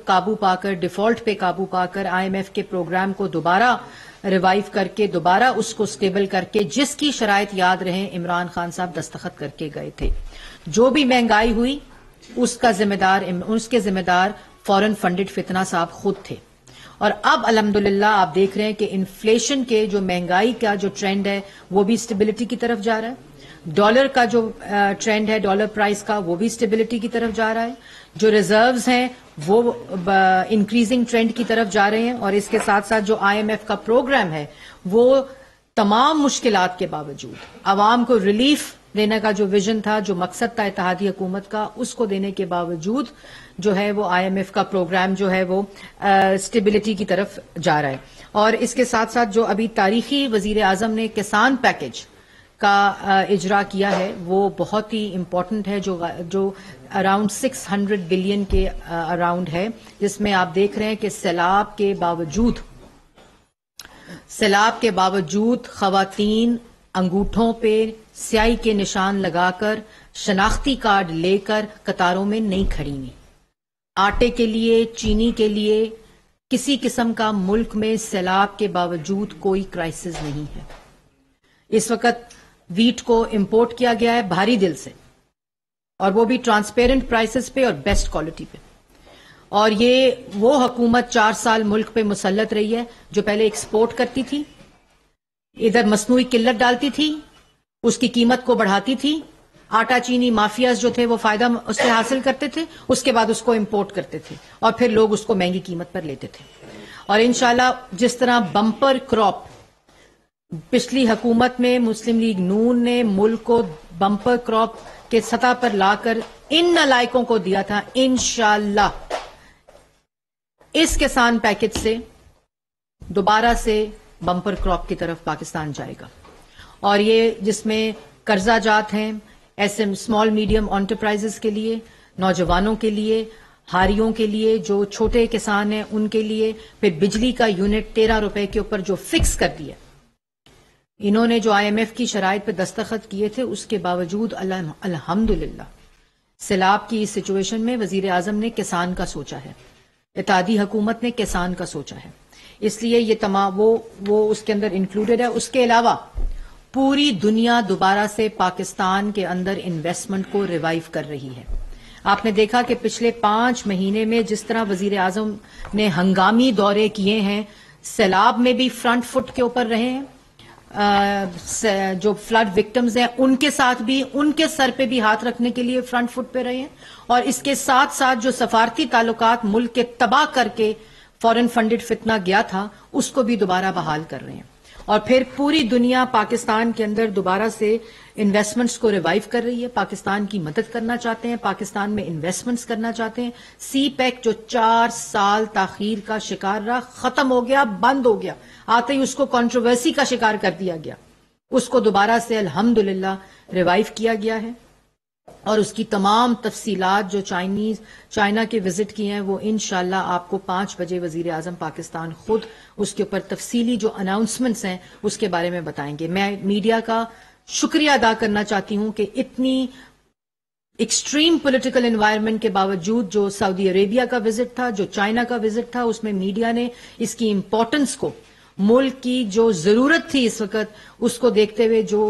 قابو پا کر, ڈیفالٹ پہ قابو پا کر IMF کے پروگرام کو دوبارہ ریوائیو کر کے, دوبارہ اس کو سٹیبل کر کے, جس کی شرائط یاد رہیں عمران خان صاحب دستخط کر کے گئے تھے. جو بھی مہنگائی ہوئی اس کے ذمہ دار فورن فنڈڈ فتنہ صاحب خود تھے. اور اب الحمدللہ آپ دیکھ رہے ہیں کہ انفلیشن کے جو مہنگائی کا جو ٹرینڈ ہے وہ بھی اسٹیبلٹی کی طرف جا رہا ہے. ڈالر کا جو ٹرینڈ ہے, ڈالر پرائز کا, وہ بھی اسٹیبلٹی کی طرف جا رہا ہے. جو ریزروز ہیں وہ انکریزنگ ٹرینڈ کی طرف جا رہے ہیں. اور اس کے ساتھ ساتھ جو IMF کا پروگرام ہے وہ تمام مشکلات کے باوجود عوام کو ریلیف دینے کا جو ویژن تھا, جو مقصد تھا اتحادی حکومت کا, اس کو دینے کے باوجود جو ہے وہ IMF کا پروگرام جو ہے وہ اسٹیبلٹی کی طرف جا رہا ہے. اور اس کے ساتھ ساتھ جو ابھی تاریخی وزیر اعظم نے کسان پیکج کا اجرا کیا ہے وہ بہت ہی امپورٹنٹ ہے, جو اراؤنڈ 600 بلین کے اراؤنڈ ہے, جس میں آپ دیکھ رہے ہیں کہ سیلاب کے باوجود خواتین انگوٹھوں پہ سیاہی کے نشان لگا کر, شناختی کارڈ لے کر قطاروں میں نہیں کھڑی ہوئی. آٹے کے لیے, چینی کے لیے کسی قسم کا ملک میں سیلاب کے باوجود کوئی کرائسس نہیں ہے. اس وقت ویٹ کو امپورٹ کیا گیا ہے بھاری دل سے, اور وہ بھی ٹرانسپیرنٹ پرائسز پہ اور بیسٹ کوالٹی پہ. اور یہ وہ حکومت 4 سال ملک پہ مسلط رہی ہے جو پہلے ایکسپورٹ کرتی تھی, ادھر مصنوعی قلت ڈالتی تھی, اس کی قیمت کو بڑھاتی تھی. آٹا چینی مافیاز جو تھے وہ فائدہ اس سے حاصل کرتے تھے, اس کے بعد اس کو امپورٹ کرتے تھے اور پھر لوگ اس کو مہنگی قیمت پر لیتے تھے. اور انشاءاللہ جس طرح بمپر کراپ پچھلی حکومت میں مسلم لیگ نون نے ملک کو بمپر کراپ کے سطح پر لا کر ان نالائقوں کو دیا تھا, انشاءاللہ اس کسان پیکج سے دوبارہ سے بمپر کراپ کی طرف پاکستان جائے گا. اور یہ جس میں قرضہ جات ہیں ایسے اسمال میڈیم انٹرپرائزز کے لیے, نوجوانوں کے لیے, ہاریوں کے لیے, جو چھوٹے کسان ہیں ان کے لیے, پھر بجلی کا یونٹ 13 روپے کے اوپر جو فکس کر دیا. انہوں نے جو IMF کی شرائط پہ دستخط کیے تھے اس کے باوجود الحمدللہ سیلاب کی اس سچویشن میں وزیر اعظم نے کسان کا سوچا ہے, اتحادی حکومت نے کسان کا سوچا ہے, اس لیے یہ تمام وہ اس کے اندر انکلوڈڈ ہے. اس کے علاوہ پوری دنیا دوبارہ سے پاکستان کے اندر انویسٹمنٹ کو ریوائیو کر رہی ہے. آپ نے دیکھا کہ پچھلے 5 مہینے میں جس طرح وزیر اعظم نے ہنگامی دورے کیے ہیں, سیلاب میں بھی فرنٹ فٹ کے اوپر رہے ہیں, جو فلڈ وکٹمز ہیں ان کے ساتھ بھی, ان کے سر پہ بھی ہاتھ رکھنے کے لیے فرنٹ فٹ پہ رہے ہیں, اور اس کے ساتھ ساتھ جو سفارتی تعلقات ملک کے تباہ کر کے فورن فنڈڈ فتنہ گیا تھا اس کو بھی دوبارہ بحال کر رہے ہیں. اور پھر پوری دنیا پاکستان کے اندر دوبارہ سے انویسٹمنٹس کو ریوائیو کر رہی ہے, پاکستان کی مدد کرنا چاہتے ہیں, پاکستان میں انویسٹمنٹس کرنا چاہتے ہیں. سی پیک جو 4 سال تاخیر کا شکار رہا, ختم ہو گیا, بند ہو گیا, آتے ہی اس کو کنٹروورسی کا شکار کر دیا گیا, اس کو دوبارہ سے الحمدللہ ریوائیو کیا گیا ہے. اور اس کی تمام تفصیلات جو چائنا کے وزٹ کی ہیں وہ انشاءاللہ آپ کو 5 بجے وزیر اعظم پاکستان خود اس کے اوپر تفصیلی جو اناؤنسمنٹس ہیں اس کے بارے میں بتائیں گے. میں میڈیا کا شکریہ ادا کرنا چاہتی ہوں کہ اتنی ایکسٹریم پولیٹیکل انوائرمنٹ کے باوجود جو سعودی عربیہ کا وزٹ تھا, جو چائنا کا وزٹ تھا, اس میں میڈیا نے اس کی امپورٹنس کو, ملک کی جو ضرورت تھی اس وقت اس کو دیکھتے ہوئے جو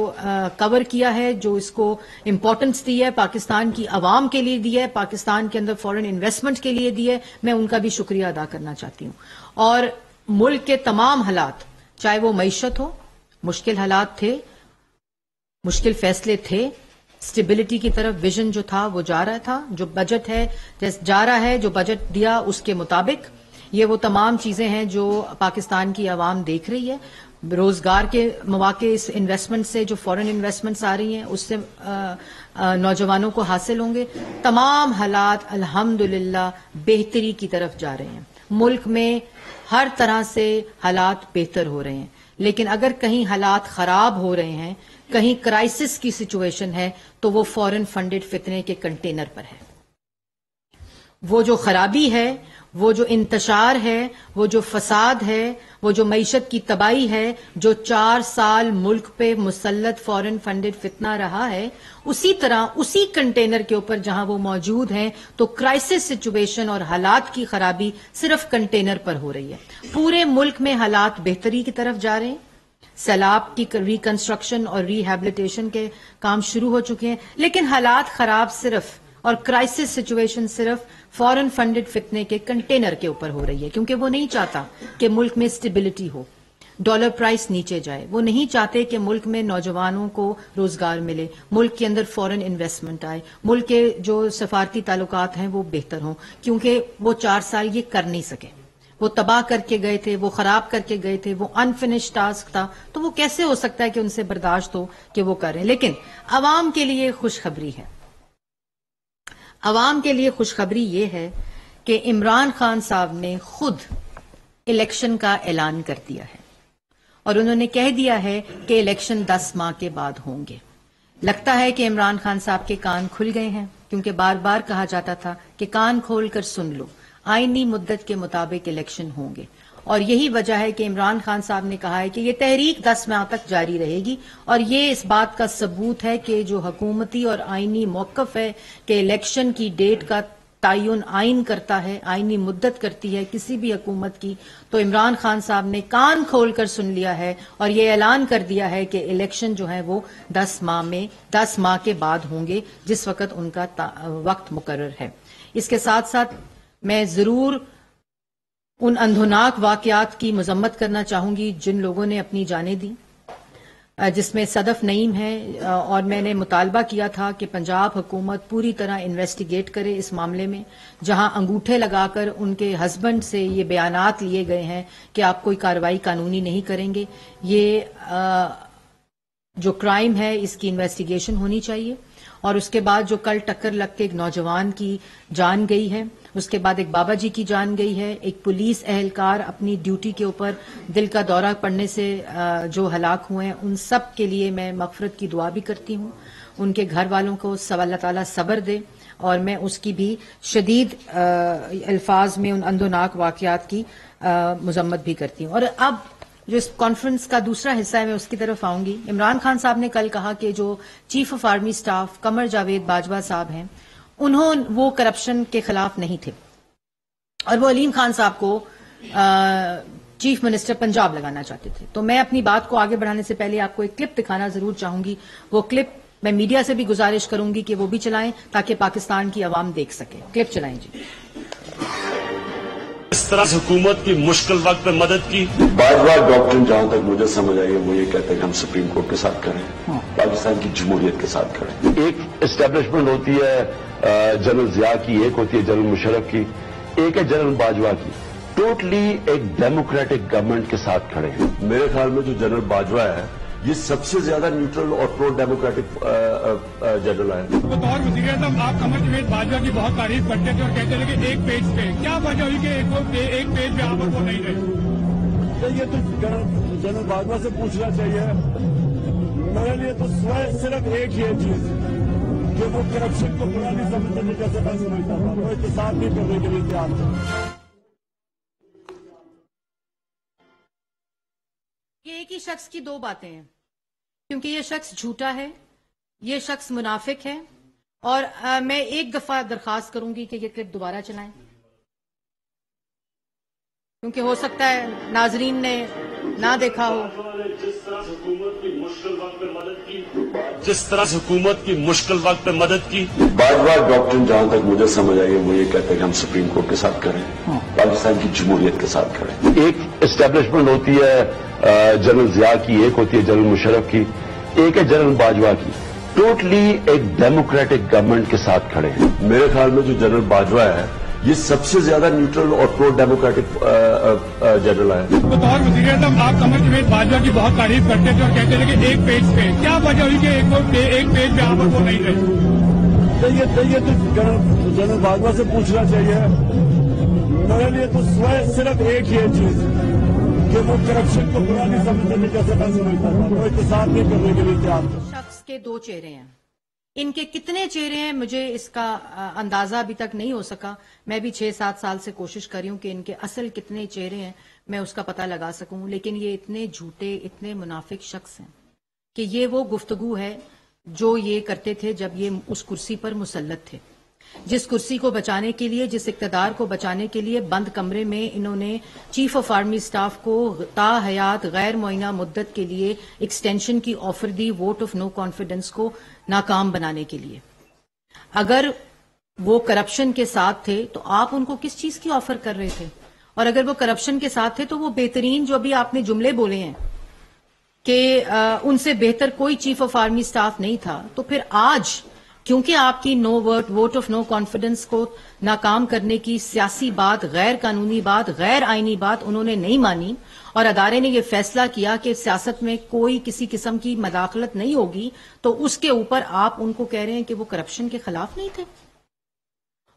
کور کیا ہے, جو اس کو امپورٹنس دی ہے, پاکستان کی عوام کے لیے دی ہے, پاکستان کے اندر فورن انویسٹمنٹ کے لیے دی ہے, میں ان کا بھی شکریہ ادا کرنا چاہتی ہوں. اور ملک کے تمام حالات, چاہے وہ معیشت ہو, مشکل حالات تھے, مشکل فیصلے تھے, اسٹیبلٹی کی طرف ویژن جو تھا وہ جا رہا تھا, جو بجٹ ہے جا رہا ہے, جو بجٹ دیا اس کے مطابق. یہ وہ تمام چیزیں ہیں جو پاکستان کی عوام دیکھ رہی ہے. روزگار کے مواقع اس انویسٹمنٹ سے, جو فورن انویسٹمنٹس آ رہی ہیں اس سے نوجوانوں کو حاصل ہوں گے. تمام حالات الحمدللہ بہتری کی طرف جا رہے ہیں. ملک میں ہر طرح سے حالات بہتر ہو رہے ہیں, لیکن اگر کہیں حالات خراب ہو رہے ہیں, کہیں کرائسس کی سچویشن ہے, تو وہ فورن فنڈڈ فتنے کے کنٹینر پر ہے. وہ جو خرابی ہے وہ جو انتشار ہے، وہ جو فساد ہے، وہ جو معیشت کی تباہی ہے، جو 4 سال ملک پہ مسلط فورن فنڈڈ فتنہ رہا ہے، اسی طرح اسی کنٹینر کے اوپر جہاں وہ موجود ہیں تو کرائسس سچویشن اور حالات کی خرابی صرف کنٹینر پر ہو رہی ہے. پورے ملک میں حالات بہتری کی طرف جا رہے ہیں، سیلاب کی ریکنسٹرکشن اور ریہیبلیٹیشن کے کام شروع ہو چکے ہیں، لیکن حالات خراب صرف اور کرائسس سچویشن صرف فورن فنڈڈ فتنے کے کنٹینر کے اوپر ہو رہی ہے، کیونکہ وہ نہیں چاہتا کہ ملک میں اسٹیبلٹی ہو، ڈالر پرائس نیچے جائے. وہ نہیں چاہتے کہ ملک میں نوجوانوں کو روزگار ملے، ملک کے اندر فورن انویسٹمنٹ آئے، ملک کے جو سفارتی تعلقات ہیں وہ بہتر ہوں، کیونکہ وہ 4 سال یہ کر نہیں سکے. وہ تباہ کر کے گئے تھے، وہ خراب کر کے گئے تھے، وہ انفنش ٹاسک تھا، تو وہ کیسے ہو سکتا ہے کہ ان سے برداشت ہو کہ وہ کریں. لیکن عوام کے لیے خوشخبری ہے. عوام کے لیے خوشخبری یہ ہے کہ عمران خان صاحب نے خود الیکشن کا اعلان کر دیا ہے اور انہوں نے کہہ دیا ہے کہ الیکشن 10 ماہ کے بعد ہوں گے. لگتا ہے کہ عمران خان صاحب کے کان کھل گئے ہیں، کیونکہ بار بار کہا جاتا تھا کہ کان کھول کر سن لو، آئینی مدت کے مطابق الیکشن ہوں گے. اور یہی وجہ ہے کہ عمران خان صاحب نے کہا ہے کہ یہ تحریک 10 ماہ تک جاری رہے گی، اور یہ اس بات کا ثبوت ہے کہ جو حکومتی اور آئینی موقف ہے کہ الیکشن کی ڈیٹ کا تعین آئین کرتا ہے، آئینی مدت کرتی ہے کسی بھی حکومت کی، تو عمران خان صاحب نے کان کھول کر سن لیا ہے اور یہ اعلان کر دیا ہے کہ الیکشن جو ہے وہ 10 ماہ کے بعد ہوں گے، جس وقت ان کا وقت مقرر ہے. اس کے ساتھ ساتھ میں ضرور ان اندھوناک واقعات کی مذمت کرنا چاہوں گی جن لوگوں نے اپنی جانیں دی، جس میں صدف نعیم ہے، اور میں نے مطالبہ کیا تھا کہ پنجاب حکومت پوری طرح انویسٹیگیٹ کرے اس معاملے میں، جہاں انگوٹھے لگا کر ان کے ہسبینڈ سے یہ بیانات لیے گئے ہیں کہ آپ کوئی کارروائی قانونی نہیں کریں گے. یہ جو کرائم ہے اس کی انویسٹیگیشن ہونی چاہیے. اور اس کے بعد جو کل ٹکر لگ کے ایک نوجوان کی جان گئی ہے، اس کے بعد ایک بابا جی کی جان گئی ہے، ایک پولیس اہلکار اپنی ڈیوٹی کے اوپر دل کا دورہ پڑنے سے جو ہلاک ہوئے ہیں، ان سب کے لیے میں مغفرت کی دعا بھی کرتی ہوں. ان کے گھر والوں کو اللہ تعالیٰ صبر دے، اور میں اس کی بھی شدید الفاظ میں ان اندھوناک واقعات کی مذمت بھی کرتی ہوں. اور اب جو اس کانفرنس کا دوسرا حصہ ہے میں اس کی طرف آؤں گی. عمران خان صاحب نے کل کہا کہ جو chief of army staff Qamar Javed Bajwa صاحب ہیں، وہ کرپشن کے خلاف نہیں تھے، اور وہ علیم خان صاحب کو چیف منسٹر پنجاب لگانا چاہتے تھے. تو میں اپنی بات کو آگے بڑھانے سے پہلے آپ کو ایک کلپ دکھانا ضرور چاہوں گی. وہ کلپ میں میڈیا سے بھی گزارش کروں گی کہ وہ بھی چلائیں تاکہ پاکستان کی عوام دیکھ سکے. کلپ چلائیں جی. اس طرح حکومت کی مشکل وقت میں مدد کی. باجوہ ڈاکٹر جہاں تک مجھے سمجھ آئی ہے وہ یہ کہتے ہیں کہ ہم سپریم کورٹ کے ساتھ کھڑے ہیں، پاکستان کی جمہوریت کے ساتھ کھڑے ہیں. ایک اسٹیبلشمنٹ ہوتی ہے جنرل ضیاء کی، ایک ہوتی ہے جنرل مشرف کی، ایک ہے جنرل باجوہ کی. ٹوٹلی ایک ڈیموکریٹک گورنمنٹ کے ساتھ کھڑے ہیں. میرے خیال میں جو جنرل باجوہ ہے یہ سب سے زیادہ نیوٹرل اور پرو ڈیموکریٹک جنرل ہے. بطور وزیر اعظم آپ قمر جاوید باجوہ کی بہت تعریف کرتے تھے اور کہتے تھے کہ ایک پیج پہ کیا وجہ ہوئی کہ ایک پیج پہ آپ وہ نہیں رہے؟ یہ تو جنرل باجوہ سے پوچھنا چاہیے. میرے لیے تو صرف ایک ہی چیز کہ وہ کرپشن کو پرانی سمجھتے تھے، جیسے میں سمجھتا تھا، وہ احتساب نہیں کرنے کے لیے تیار تھے. یہ ایک ہی شخص کی دو باتیں ہیں، کیونکہ یہ شخص جھوٹا ہے، یہ شخص منافق ہے. اور میں ایک دفعہ درخواست کروں گی کہ یہ کلپ دوبارہ چلائیں، کیونکہ ہو سکتا ہے ناظرین نے نہ دیکھا ہو. جس طرح حکومت کی مشکل وقت میں مدد کی. باجوہ ڈاکٹر جہاں تک مجھے سمجھ آئی ہے وہ یہ کہتے ہیں کہ ہم سپریم کورٹ کے ساتھ کھڑے ہیں، پاکستان کی جمہوریت کے ساتھ کھڑے ہیں. ایک اسٹیبلشمنٹ ہوتی ہے جنرل ضیاء کی، ایک ہوتی ہے جنرل مشرف کی، ایک ہے جنرل باجوہ کی. ٹوٹلی ایک ڈیموکریٹک گورنمنٹ کے ساتھ کھڑے ہیں. میرے خیال میں جو جنرل باجوہ ہے یہ سب سے زیادہ نیوٹرل اور پرو ڈیموکریٹک جنرل ہے. بطور وزیر اعظم آپ قمر جاوید باجوہ کی بہت تعریف کرتے تھے اور کہتے تھے کہ ایک پیج پہ کیا وجہ ہوئی کہ ایک پیج پہ آپ وہ نہیں رہے؟ یہ تو جنرل باجوہ سے پوچھنا چاہیے. میرے لیے تو صرف ایک ہی چیز کہ وہ کرپشن کو پرانی سمجھتے تھے، جیسے میں سمجھتا تھا، وہ احتساب نہیں کرنے کے لیے تیار تھے. شخص کے دو چہرے ہیں. ان کے کتنے چہرے ہیں مجھے اس کا اندازہ ابھی تک نہیں ہو سکا. میں بھی 6-7 سال سے کوشش کر رہی ہوں کہ ان کے اصل کتنے چہرے ہیں میں اس کا پتہ لگا سکوں. لیکن یہ اتنے جھوٹے اتنے منافق شخص ہیں کہ یہ وہ گفتگو ہے جو یہ کرتے تھے جب یہ اس کرسی پر مسلط تھے. جس کرسی کو بچانے کے لیے، جس اقتدار کو بچانے کے لیے بند کمرے میں انہوں نے چیف آف آرمی سٹاف کو تا حیات غیر معینہ مدت کے لیے ایکسٹینشن کی آفر دی، ووٹ آف نو کانفیڈنس کو ناکام بنانے کے لیے. اگر وہ کرپشن کے ساتھ تھے تو آپ ان کو کس چیز کی آفر کر رہے تھے؟ اور اگر وہ کرپشن کے ساتھ تھے تو وہ بہترین جو ابھی آپ نے جملے بولے ہیں کہ ان سے بہتر کوئی چیف آف آرمی سٹاف نہیں تھا، تو پھر آج کیونکہ آپ کی ووٹ آف نو کانفیڈنس کو ناکام کرنے کی سیاسی بات، غیر قانونی بات، غیر آئینی بات انہوں نے نہیں مانی اور ادارے نے یہ فیصلہ کیا کہ سیاست میں کوئی کسی قسم کی مداخلت نہیں ہوگی، تو اس کے اوپر آپ ان کو کہہ رہے ہیں کہ وہ کرپشن کے خلاف نہیں تھے.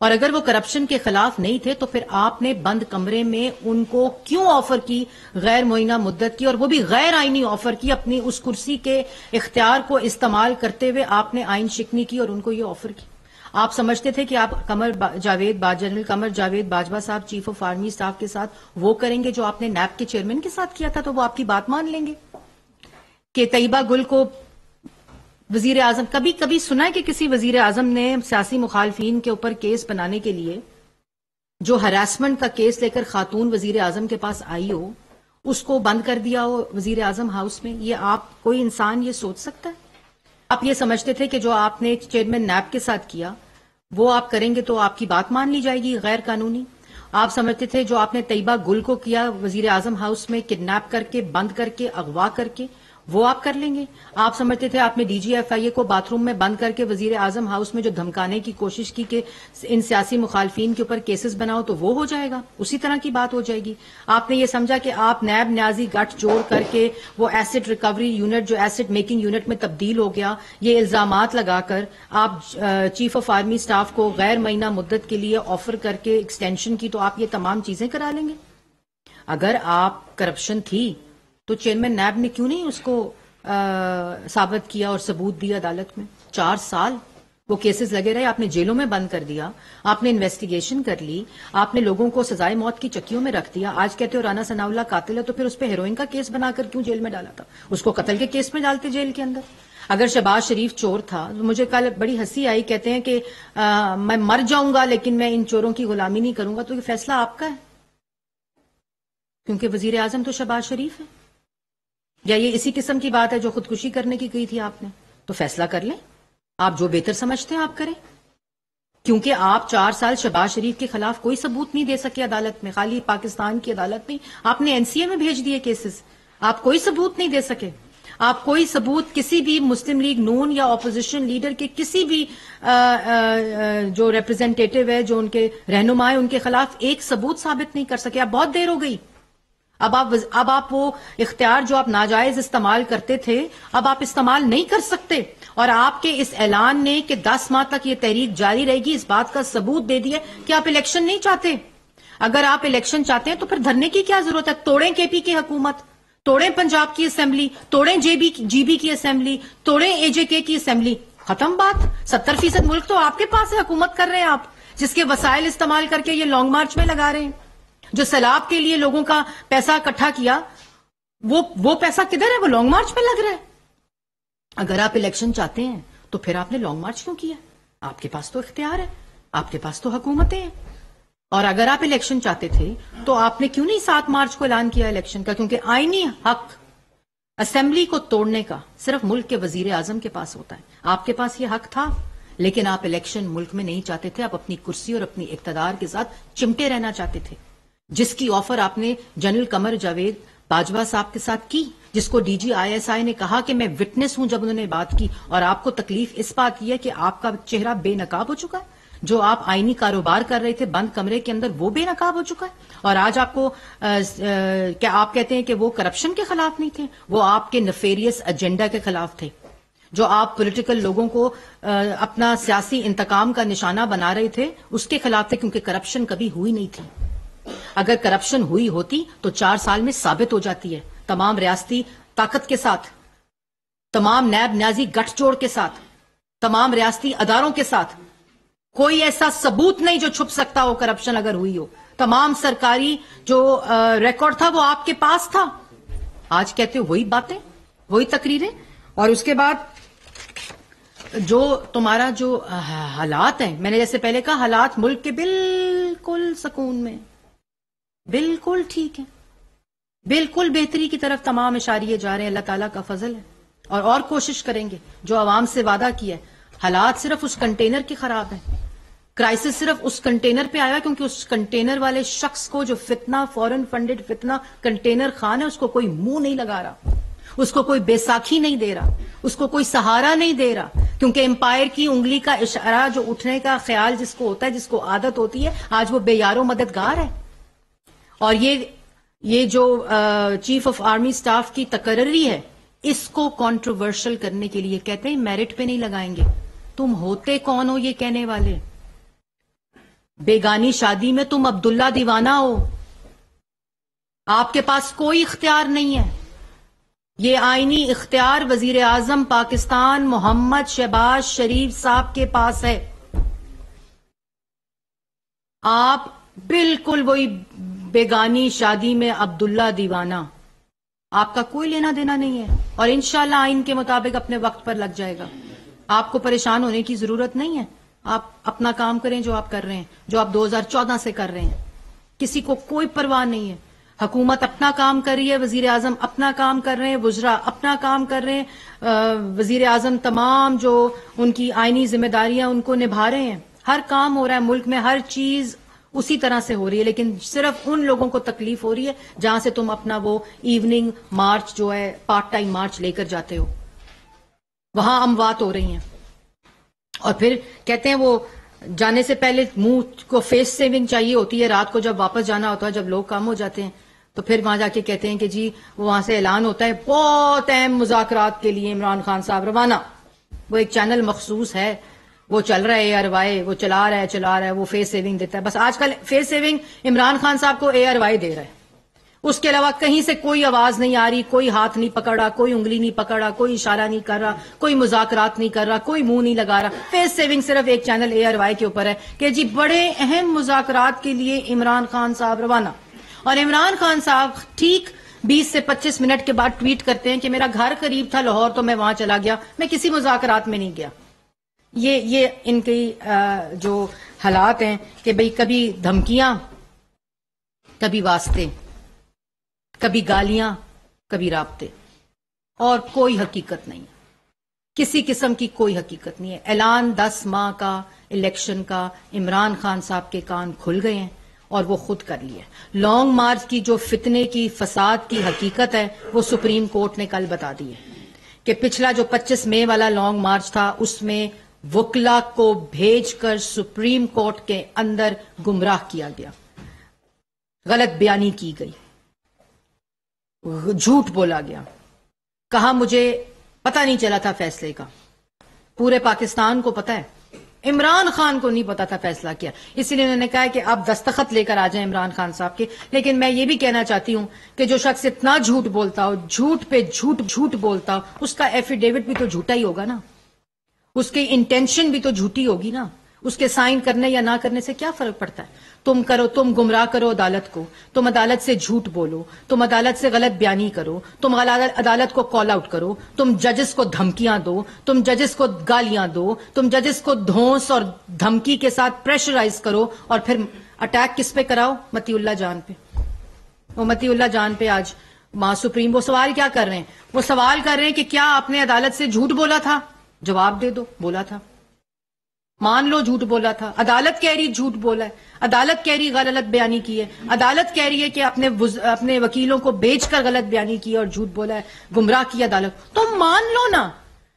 اور اگر وہ کرپشن کے خلاف نہیں تھے تو پھر آپ نے بند کمرے میں ان کو کیوں آفر کی غیر معینہ مدت کی، اور وہ بھی غیر آئینی آفر کی؟ اپنی اس کرسی کے اختیار کو استعمال کرتے ہوئے آپ نے آئین شکنی کی اور ان کو یہ آفر کی. آپ سمجھتے تھے کہ آپ جنرل قمر جاوید باجوہ صاحب چیف آف آرمی سٹاف کے ساتھ وہ کریں گے جو آپ نے نیب کے چیئرمین کے ساتھ کیا تھا، تو وہ آپ کی بات مان لیں گے کہ طیبہ گل کو وزیر اعظم، کبھی کبھی سنا ہے کہ کسی وزیر اعظم نے سیاسی مخالفین کے اوپر کیس بنانے کے لیے جو ہراسمنٹ کا کیس لے کر خاتون وزیر اعظم کے پاس آئی ہو اس کو بند کر دیا ہو وزیر اعظم ہاؤس میں؟ یہ آپ کوئی انسان یہ سوچ سکتا ہے؟ آپ یہ سمجھتے تھے کہ جو آپ نے چیئرمین نیب کے ساتھ کیا وہ آپ کریں گے تو آپ کی بات مان لی جائے گی غیر قانونی؟ آپ سمجھتے تھے جو آپ نے طیبہ گل کو کیا وزیر اعظم ہاؤس میں کڈنیپ کر کے، بند کر کے، اغوا کر کے، وہ آپ کر لیں گے؟ آپ سمجھتے تھے آپ نے ڈی جی ایف آئی اے کو باتھ روم میں بند کر کے وزیر اعظم ہاؤس میں جو دھمکانے کی کوشش کی کہ ان سیاسی مخالفین کے اوپر کیسز بناؤ تو وہ ہو جائے گا، اسی طرح کی بات ہو جائے گی؟ آپ نے یہ سمجھا کہ آپ نیب نیازی گٹھ جوڑ کر کے وہ ایسٹ ریکوری یونٹ جو ایسٹ میکنگ یونٹ میں تبدیل ہو گیا، یہ الزامات لگا کر آپ چیف آف آرمی سٹاف کو غیر معینہ مدت کے لیے آفر کر کے ایکسٹینشن کی، تو آپ یہ تمام چیزیں کرا لیں گے؟ اگر آپ کرپشن تھی تو چیئرمین نیب نے کیوں نہیں اس کو ثابت کیا اور ثبوت دیا عدالت میں؟ 4 سال وہ کیسز لگے رہے، آپ نے جیلوں میں بند کر دیا، آپ نے انویسٹیگیشن کر لی، آپ نے لوگوں کو سزائے موت کی چکیوں میں رکھ دیا. آج کہتے ہو رانا ثناء اللہ قاتل ہے، تو پھر اس پہ ہیروئن کا کیس بنا کر کیوں جیل میں ڈالا تھا؟ اس کو قتل کے کیس میں ڈالتے جیل کے اندر. اگر شہباز شریف چور تھا، مجھے کل بڑی ہنسی آئی، کہتے ہیں کہ میں مر جاؤں گا لیکن میں ان چوروں کی غلامی نہیں کروں گا. تو یہ فیصلہ آپ کا ہے کیونکہ وزیر اعظم تو شہباز شریف ہے. یا یہ اسی قسم کی بات ہے جو خودکشی کرنے کی کہی تھی آپ نے؟ تو فیصلہ کر لیں، آپ جو بہتر سمجھتے ہیں آپ کریں. کیونکہ آپ 4 سال شہباز شریف کے خلاف کوئی ثبوت نہیں دے سکے عدالت میں، خالی پاکستان کی عدالت نہیں، آپ نے این سی اے میں بھیج دیے کیسز، آپ کوئی ثبوت نہیں دے سکے. آپ کوئی ثبوت کسی بھی مسلم لیگ نون یا اپوزیشن لیڈر کے کسی بھی جو ریپرزینٹیٹو ہے، جو ان کے رہنما ہے، ان کے خلاف ایک ثبوت ثابت نہیں کر سکے. اب بہت دیر ہو گئی. اب آپ وہ اختیار جو آپ ناجائز استعمال کرتے تھے اب آپ استعمال نہیں کر سکتے. اور آپ کے اس اعلان نے کہ 10 ماہ تک یہ تحریک جاری رہے گی، اس بات کا ثبوت دے دیا کہ آپ الیکشن نہیں چاہتے. اگر آپ الیکشن چاہتے ہیں تو پھر دھرنے کی کیا ضرورت ہے؟ توڑیں کے پی کی حکومت، توڑیں پنجاب کی اسمبلی، توڑیں جی بی کی اسمبلی، توڑیں اے جے کے کی اسمبلی، ختم بات. 70% ملک تو آپ کے پاس ہے، حکومت کر رہے ہیں آپ، جس کے وسائل استعمال کر کے یہ لانگ مارچ میں لگا رہے ہیں. جو سیلاب کے لیے لوگوں کا پیسہ اکٹھا کیا وہ پیسہ کدھر ہے؟ وہ لانگ مارچ میں لگ رہا ہے. اگر آپ الیکشن چاہتے ہیں تو پھر آپ نے لانگ مارچ کیوں کیا؟ آپ کے پاس تو اختیار ہے، آپ کے پاس تو حکومتیں ہیں. اور اگر آپ الیکشن چاہتے تھے تو آپ نے کیوں نہیں 7 مارچ کو اعلان کیا الیکشن کا؟ کیونکہ آئینی حق اسمبلی کو توڑنے کا صرف ملک کے وزیر اعظم کے پاس ہوتا ہے. آپ کے پاس یہ حق تھا، لیکن آپ الیکشن ملک میں نہیں چاہتے تھے. آپ اپنی کرسی اور اپنی اقتدار کے ساتھ چمٹے رہنا چاہتے تھے، جس کی آفر آپ نے جنرل قمر جاوید باجوہ صاحب کے ساتھ کی، جس کو D G I S I نے کہا کہ میں وٹنس ہوں جب انہوں نے بات کی. اور آپ کو تکلیف اس بات کی ہے کہ آپ کا چہرہ بے نقاب ہو چکا ہے. جو آپ آئینی کاروبار کر رہے تھے بند کمرے کے اندر وہ بے نقاب ہو چکا ہے. اور آج آپ کو کیا آپ کہتے ہیں کہ وہ کرپشن کے خلاف نہیں تھے، وہ آپ کے نفیریس ایجنڈا کے خلاف تھے. جو آپ پولیٹیکل لوگوں کو اپنا سیاسی انتقام کا نشانہ بنا رہے تھے اس کے خلاف تھے، کیونکہ کرپشن کبھی ہوئی نہیں تھی. اگر کرپشن ہوئی ہوتی تو 4 سال میں ثابت ہو جاتی ہے، تمام ریاستی طاقت کے ساتھ، تمام نیب نیازی گٹھ جوڑ کے ساتھ. تمام ریاستی اداروں کے ساتھ. کوئی ایسا ثبوت نہیں جو چھپ سکتا ہو کرپشن اگر ہوئی ہو. تمام سرکاری جو ریکارڈ تھا وہ آپ کے پاس تھا. آج کہتے ہو وہی باتیں, وہی تقریریں. اور اس کے بعد جو تمہارا جو حالات ہیں, میں نے جیسے پہلے کہا, حالات ملک کے بالکل سکون میں, بالکل ٹھیک ہے, بالکل بہتری کی طرف تمام اشاریے جا رہے ہیں. اللہ تعالیٰ کا فضل ہے, اور کوشش کریں گے جو عوام سے وعدہ کیا ہے. حالات صرف اس کنٹینر کے خراب ہیں, کرائسس صرف اس کنٹینر پہ آیا کیونکہ اس کنٹینر والے شخص کو جو فتنہ, فورن فنڈڈ فتنہ کنٹینر خان ہے, اس کو کوئی منہ نہیں لگا رہا, اس کو کوئی بیساکھی نہیں دے رہا, اس کو کوئی سہارا نہیں دے رہا. کیونکہ امپائر کی انگلی کا اشارہ جو اٹھنے کا خیال جس کو ہوتا ہے, جس کو عادت ہوتی ہے, آج وہ بے یار و مددگار ہے. اور یہ جو چیف آف آرمی سٹاف کی تقرری ہے, اس کو کنٹروورشل کرنے کے لیے کہتے ہیں میرٹ پہ نہیں لگائیں گے. تم ہوتے کون ہو یہ کہنے والے؟ بیگانی شادی میں تم عبداللہ دیوانہ ہو, آپ کے پاس کوئی اختیار نہیں ہے. یہ آئینی اختیار وزیر اعظم پاکستان محمد شہباز شریف صاحب کے پاس ہے. آپ بالکل وہی بیگانی شادی میں عبداللہ دیوانہ, آپ کا کوئی لینا دینا نہیں ہے. اور انشاءاللہ آئین کے مطابق اپنے وقت پر لگ جائے گا. آپ کو پریشان ہونے کی ضرورت نہیں ہے. آپ اپنا کام کریں جو آپ کر رہے ہیں, جو آپ 2014 سے کر رہے ہیں. کسی کو کوئی پرواہ نہیں ہے. حکومت اپنا کام کر رہی ہے, وزیر اعظم اپنا کام کر رہے ہیں, وزراء اپنا کام کر رہے ہیں, وزیر اعظم تمام جو ان کی آئینی ذمہ داریاں ان کو نبھا رہے ہیں. ہر کام ہو رہا ہے ملک میں, ہر چیز اسی طرح سے ہو رہی ہے. لیکن صرف ان لوگوں کو تکلیف ہو رہی ہے جہاں سے تم اپنا وہ ایوننگ مارچ جو ہے پارٹ ٹائم مارچ لے کر جاتے ہو, وہاں اموات ہو رہی ہیں. اور پھر کہتے ہیں وہ جانے سے پہلے منہ کو فیس سیونگ چاہیے ہوتی ہے, رات کو جب واپس جانا ہوتا ہے, جب لوگ کام ہو جاتے ہیں تو پھر وہاں جا کے کہتے ہیں کہ جی وہاں سے اعلان ہوتا ہے بہت اہم مذاکرات کے لیے عمران خان صاحب روانہ. وہ ایک چینل مخصوص ہے, وہ چل رہا ہے AR وائی, وہ چلا رہا ہے, وہ فیس سیونگ دیتا ہے. بس آج کل فیس سیونگ عمران خان صاحب کو AR وائی دے رہا ہے. اس کے علاوہ کہیں سے کوئی آواز نہیں آ رہی, کوئی ہاتھ نہیں پکڑا, کوئی انگلی نہیں پکڑا, کوئی اشارہ نہیں کر رہا, کوئی مذاکرات نہیں کر رہا, کوئی منہ نہیں لگا رہا. فیس سیونگ صرف ایک چینل AR وائی کے اوپر ہے کہ جی بڑے اہم مذاکرات کے لیے عمران خان صاحب روانہ. اور عمران خان صاحب ٹھیک 20 سے 25 منٹ کے بعد ٹویٹ کرتے ہیں کہ میرا گھر قریب تھا لاہور تو میں وہاں چلا گیا, میں کسی مذاکرات میں نہیں گیا. یہ ان کی جو حالات ہیں کہ بھئی کبھی دھمکیاں, کبھی واسطے, کبھی گالیاں, کبھی رابطے, اور کوئی حقیقت نہیں, کسی قسم کی کوئی حقیقت نہیں ہے. اعلان 10 ماہ کا الیکشن کا عمران خان صاحب کے کان کھل گئے ہیں اور وہ خود کر لیے. لانگ مارچ کی جو فتنے کی فساد کی حقیقت ہے وہ سپریم کورٹ نے کل بتا دی ہے کہ پچھلا جو 25 مئی والا لانگ مارچ تھا اس میں وکلا کو بھیج کر سپریم کورٹ کے اندر گمراہ کیا گیا, غلط بیانی کی گئی, جھوٹ بولا گیا, کہا مجھے پتہ نہیں چلا تھا فیصلے کا. پورے پاکستان کو پتہ ہے, عمران خان کو نہیں پتا تھا فیصلہ کیا. اسی لیے انہوں نے کہا ہے کہ آپ دستخط لے کر آ جائیں عمران خان صاحب کے. لیکن میں یہ بھی کہنا چاہتی ہوں کہ جو شخص اتنا جھوٹ بولتا ہو, جھوٹ پہ جھوٹ بولتا ہو, اس کا ایفیڈیوٹ بھی تو جھوٹا ہی ہوگا نا, اس کی انٹینشن بھی تو جھوٹی ہوگی نا. اس کے سائن کرنے یا نہ کرنے سے کیا فرق پڑتا ہے؟ تم گمراہ کرو عدالت کو, تم عدالت سے جھوٹ بولو, تم عدالت سے غلط بیانی کرو, تم عدالت کو کال آؤٹ کرو, تم ججز کو دھمکیاں دو, تم ججز کو گالیاں دو, تم ججز کو دھونس اور دھمکی کے ساتھ پریشرائز کرو, اور پھر اٹیک کس پہ کراؤ؟ متی اللہ جان پہ. وہ متی اللہ جان پہ آج وہاں سپریم وہ سوال کیا کر رہے ہیں؟ وہ سوال کر رہے ہیں کہ کیا آپ نے عدالت سے جھوٹ بولا تھا؟ جواب دے دو, بولا تھا. مان لو جھوٹ بولا تھا. عدالت کہہ رہی جھوٹ بولا ہے, عدالت کہہ رہی غلط بیانی کی ہے, عدالت کہہ رہی ہے کہ اپنے وکیلوں کو بیچ کر غلط بیانی کی اور جھوٹ بولا ہے, گمراہ کیا عدالت. تم مان لو نا.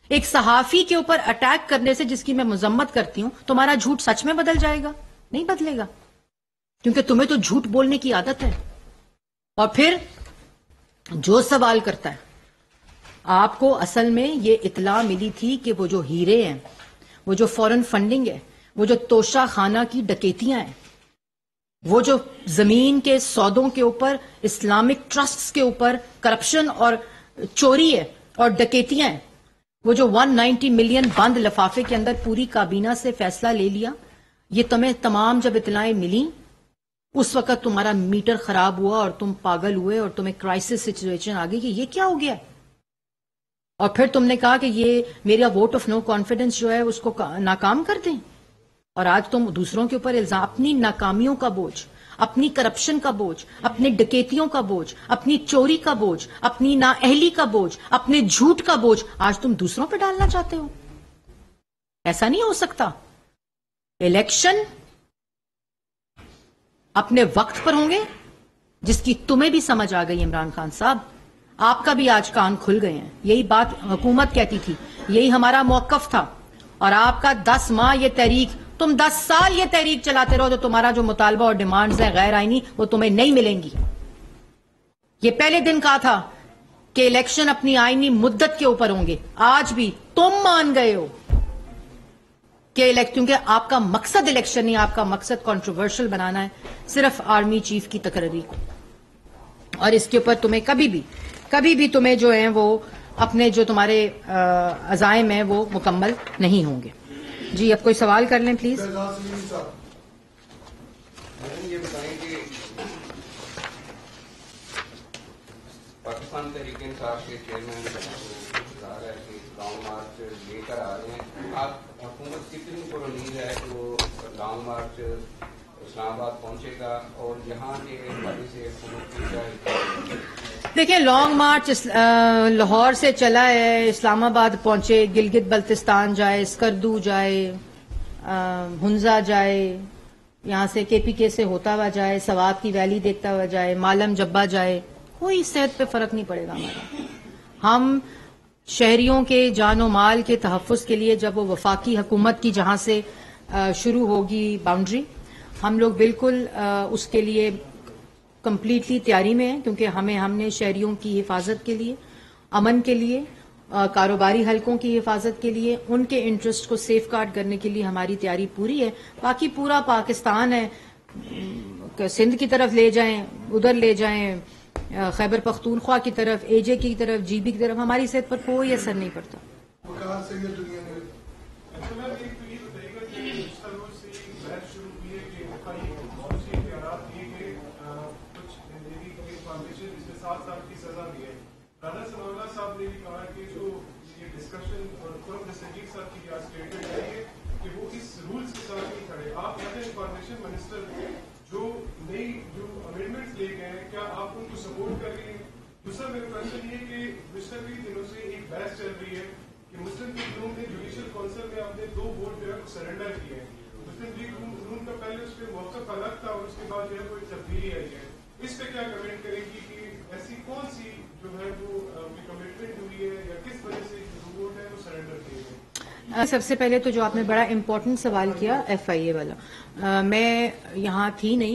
ایک صحافی کے اوپر اٹیک کرنے سے, جس کی میں مذمت کرتی ہوں, تمہارا جھوٹ سچ میں بدل جائے گا؟ نہیں بدلے گا, کیونکہ تمہیں تو جھوٹ بولنے کی عادت ہے. اور پھر جو سوال کرتا ہے, آپ کو اصل میں یہ اطلاع ملی تھی کہ وہ جو ہیرے ہیں, وہ جو فورن فنڈنگ ہے, وہ جو توشہ خانہ کی ڈکیتیاں ہیں, وہ جو زمین کے سودوں کے اوپر, اسلامک ٹرسٹس کے اوپر کرپشن اور چوری ہے اور ڈکیتیاں ہیں, وہ جو 190 ملین بند لفافے کے اندر پوری کابینہ سے فیصلہ لے لیا، یہ تمہیں تمام جب اطلاعیں ملی اس وقت تمہارا میٹر خراب ہوا اور تم پاگل ہوئے اور تمہیں کرائسس سچویشن آ گئی کہ یہ کیا ہو گیا، اور پھر تم نے کہا کہ یہ میرا ووٹ آف نو کانفیڈنس جو ہے اس کو ناکام کر دیں، اور آج تم دوسروں کے اوپر الزام، اپنی ناکامیوں کا بوجھ، اپنی کرپشن کا بوجھ، اپنے ڈکیتیوں کا بوجھ، اپنی چوری کا بوجھ، اپنی نااہلی کا بوجھ، اپنے جھوٹ کا بوجھ آج تم دوسروں پہ ڈالنا چاہتے ہو۔ ایسا نہیں ہو سکتا۔ الیکشن اپنے وقت پر ہوں گے، جس کی تمہیں بھی سمجھ آ گئی عمران خان صاحب، آپ کا بھی آج کان کھل گئے ہیں۔ یہی بات حکومت کہتی تھی، یہی ہمارا موقف تھا، اور آپ کا 10 ماہ یہ تحریک، تم 10 سال یہ تحریک چلاتے رہو تو تمہارا جو مطالبہ اور ڈیمانڈز ہیں غیر آئینی وہ تمہیں نہیں ملیں گی۔ یہ پہلے دن کہا تھا کہ الیکشن اپنی آئینی مدت کے اوپر ہوں گے، آج بھی تم مان گئے ہو کہ کیونکہ آپ کا مقصد الیکشن نہیں، آپ کا مقصد کنٹروورشل بنانا ہے صرف آرمی چیف کی تقرری کو، اور اس کے اوپر تمہیں کبھی بھی تمہیں جو ہیں وہ اپنے جو تمہارے عزائم ہیں وہ مکمل نہیں ہوں گے۔ جی اب کوئی سوال کر لیں پلیز۔ یہ بتائیں کہ پاکستان تحریک انصاف کے چیئرمین ظاہر ہے کہ لانگ مارچ لے کر آ رہے ہیں، آپ حکومت کتنی پر امید ہے کہ وہ لانگ مارچ اسلام آباد پہنچے گا، اور یہاں کے حوالے سے حکومت کی کیا؟ دیکھیں لانگ مارچ لاہور سے چلا ہے، اسلام آباد پہنچے، گلگت بلتستان جائے، اسکردو جائے، ہنزا جائے، یہاں سے کے پی کے سے ہوتا ہوا جائے، سوات کی ویلی دیکھتا ہوا جائے، مالم جبہ جائے، کوئی صحت پہ فرق نہیں پڑے گا ہمارا۔ ہم شہریوں کے جان و مال کے تحفظ کے لیے جب وہ وفاقی حکومت کی جہاں سے شروع ہوگی باؤنڈری، ہم لوگ بالکل اس کے لیے کمپلیٹلی تیاری میں ہیں، کیونکہ ہم نے شہریوں کی حفاظت کے لیے، امن کے لیے، کاروباری حلقوں کی حفاظت کے لیے، ان کے انٹرسٹ کو سیف گارڈ کرنے کے لیے ہماری تیاری پوری ہے۔ باقی پورا پاکستان ہے، سندھ کی طرف لے جائیں، ادھر لے جائیں، خیبر پختونخوا کی طرف، اے جے کی طرف، جی بی کی طرف، ہماری صحت پر کوئی اثر نہیں پڑتا۔ رانا ثناءاللہ صاحب نے بھی کہا کہ جو یہ ڈسکشن اور قرب صدیق صاحب کی جو اسٹیٹمنٹ ہے کہ وہ اس رولز کے ساتھ نہیں کھڑے۔ آپ ایز اے انفارمیشن منسٹر جو نئی جو امینڈمنٹس لے گئے ہیں، کیا آپ ان کو سپورٹ کر رہی ہیں؟ دوسرا میرا کوشچن یہ کہ پچھلے کئی دنوں سے ایک بحث چل رہی ہے کہ مسلم لیگ نون نے جوڈیشل کونسل میں اپنے 2 ووٹ جو ہے سرنڈر کیے ہیں۔ مسلم لیگ نون کا پہلے اس پہ موقف الگ تھا اور اس کے بعد جو ہے کوئی تبدیلی آئی ہے، اس پہ کیا کمنٹ کریں گی کہ ایسی کون سی جو ہے وہ کمٹمنٹ ہوئی ہے یا کس وجہ سے جو ووٹ ہے وہ سرنڈر کیے گئے؟ سب سے پہلے تو جو آپ نے بڑا امپورٹنٹ سوال کیا ایف آئی اے والا، میں یہاں تھی نہیں۔